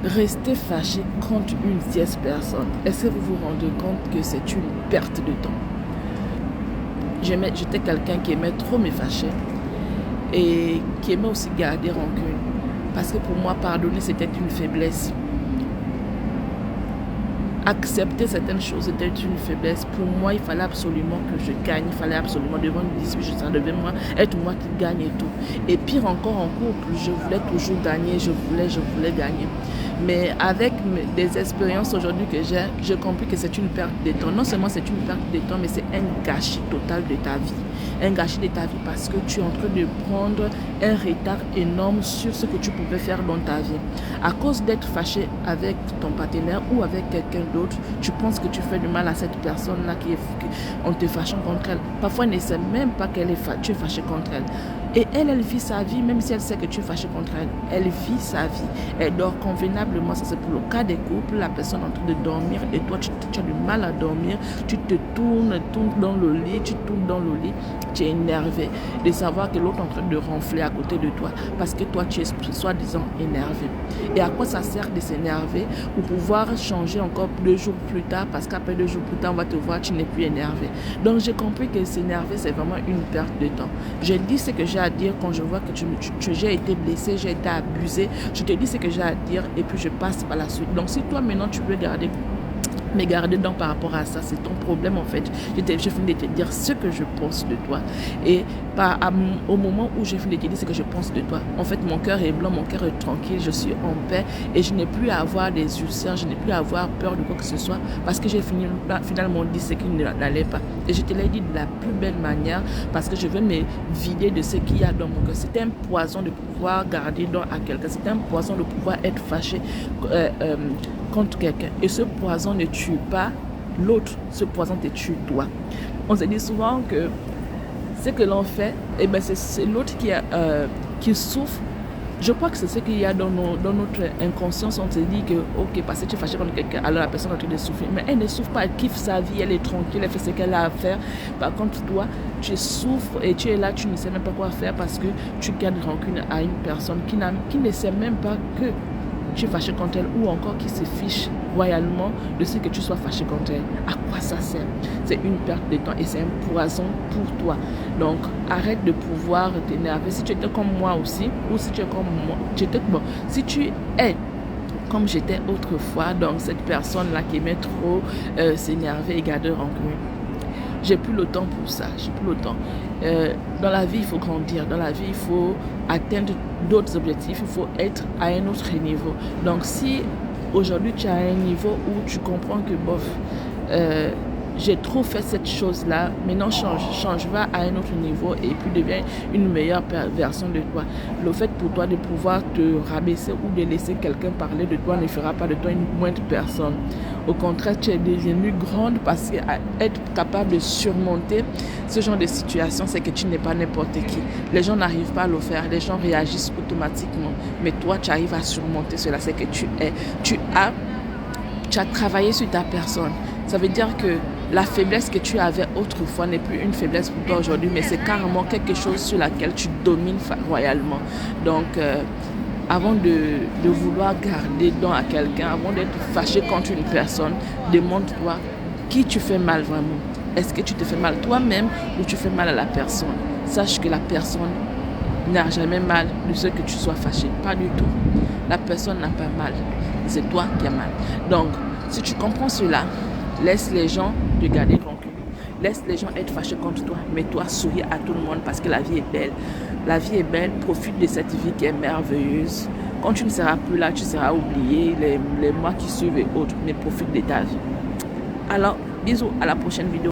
Rester fâché contre une tierce personne, est-ce que vous vous rendez compte que c'est une perte de temps? J'étais quelqu'un qui aimait trop me fâcher et qui aimait aussi garder rancune. Parce que pour moi, pardonner, c'était une faiblesse. Accepter certaines choses était une faiblesse. Pour moi, il fallait absolument que je gagne. Il fallait absolument, devant une dispute, ça devait être moi qui gagne et tout. Et pire encore en couple, je voulais toujours gagner. Je voulais gagner. Mais avec des expériences aujourd'hui que j'ai compris que c'est une perte de temps. Non seulement c'est une perte de temps, mais c'est un gâchis total de ta vie. Un gâchis de ta vie parce que tu es en train de prendre un retard énorme sur ce que tu pouvais faire dans ta vie. À cause d'être fâché avec ton partenaire ou avec quelqu'un d'autre, tu penses que tu fais du mal à cette personne-là en te fâchant contre elle. Parfois, elle ne sait même pas tu es fâché contre elle. Et elle vit sa vie, même si elle sait que tu es fâché contre elle. Elle vit sa vie. Elle dort convenablement. Ça, c'est pour le cas des couples. La personne est en train de dormir et toi, tu as du mal à dormir. Tu te tournes dans le lit. Tu es énervé de savoir que l'autre est en train de ronfler à côté de toi parce que toi, tu es soi-disant énervé. Et à quoi ça sert de s'énerver pour pouvoir changer encore 2 jours plus tard parce qu'après 2 jours plus tard, on va te voir, tu n'es plus énervé. Donc, j'ai compris que s'énerver, c'est vraiment une perte de temps. Je dis ce que j'ai à dire quand je vois que j'ai été blessé, j'ai été abusé. Je te dis ce que j'ai à dire et puis je passe par la suite. Donc, si toi, maintenant, tu veux mais garder donc par rapport à ça, c'est ton problème en fait. Je finis de te dire ce que je pense de toi. Et au moment où je finis de te dire ce que je pense de toi, en fait, mon cœur est blanc, mon cœur est tranquille, je suis en paix et je n'ai plus à avoir des ulcères, je n'ai plus à avoir peur de quoi que ce soit parce que j'ai finalement dit ce qui n'allait pas. Et je te l'ai dit de la plus belle manière parce que je veux me vider de ce qu'il y a dans mon cœur. C'est un poison de pouvoir garder à quelqu'un, c'est un poison de pouvoir être fâché contre quelqu'un. Et ce poison ne tue pas l'autre, ce poison te tue toi. On se dit souvent que ce que l'on fait, c'est l'autre qui souffre. Je crois que c'est ce qu'il y a dans notre inconscience. On se dit que, ok, parce que tu es fâché contre quelqu'un, alors la personne est en train de souffrir. Mais elle ne souffre pas, elle kiffe sa vie, elle est tranquille, elle fait ce qu'elle a à faire. Par contre, toi, tu souffres et tu es là, tu ne sais même pas quoi faire parce que tu gardes rancune à une personne qui ne sait même pas que tu es fâché contre elle ou encore qui se fiche royalement de ce que tu sois fâché contre elle. À quoi ça sert? C'est une perte de temps et c'est un poison pour toi. Donc, arrête de pouvoir t'énerver. Si tu étais comme moi aussi, ou si tu es comme moi, si tu es comme j'étais autrefois, donc cette personne-là qui aimait trop s'énerver et garder rancune. J'ai plus le temps pour ça, j'ai plus le temps. Dans la vie, il faut grandir. Dans la vie, il faut atteindre d'autres objectifs. Il faut être à un autre niveau. Donc, si aujourd'hui, tu es à un niveau où tu comprends que, j'ai trop fait cette chose-là, maintenant change, va à un autre niveau et puis deviens une meilleure version de toi. Le fait pour toi de pouvoir te rabaisser ou de laisser quelqu'un parler de toi ne fera pas de toi une moindre personne. Au contraire, tu es devenue grande parce qu'être capable de surmonter ce genre de situation, c'est que tu n'es pas n'importe qui. Les gens n'arrivent pas à le faire, les gens réagissent automatiquement. Mais toi, tu arrives à surmonter cela, c'est que tu as travaillé sur ta personne. Ça veut dire que la faiblesse que tu avais autrefois n'est plus une faiblesse pour toi aujourd'hui, mais c'est carrément quelque chose sur laquelle tu domines royalement. Donc, avant de vouloir garder don à quelqu'un, avant d'être fâché contre une personne, demande-toi qui tu fais mal vraiment. Est-ce que tu te fais mal toi-même ou tu fais mal à la personne? Sache que la personne n'a jamais mal de ce que tu sois fâché. Pas du tout. La personne n'a pas mal. C'est toi qui as mal. Donc, si tu comprends cela, laisse les gens te garder rancune. Laisse les gens être fâchés contre toi. Mais toi, souris à tout le monde parce que la vie est belle. La vie est belle. Profite de cette vie qui est merveilleuse. Quand tu ne seras plus là, tu seras oublié. Les mois qui suivent et autres. Mais profite de ta vie. Alors, bisous. À la prochaine vidéo.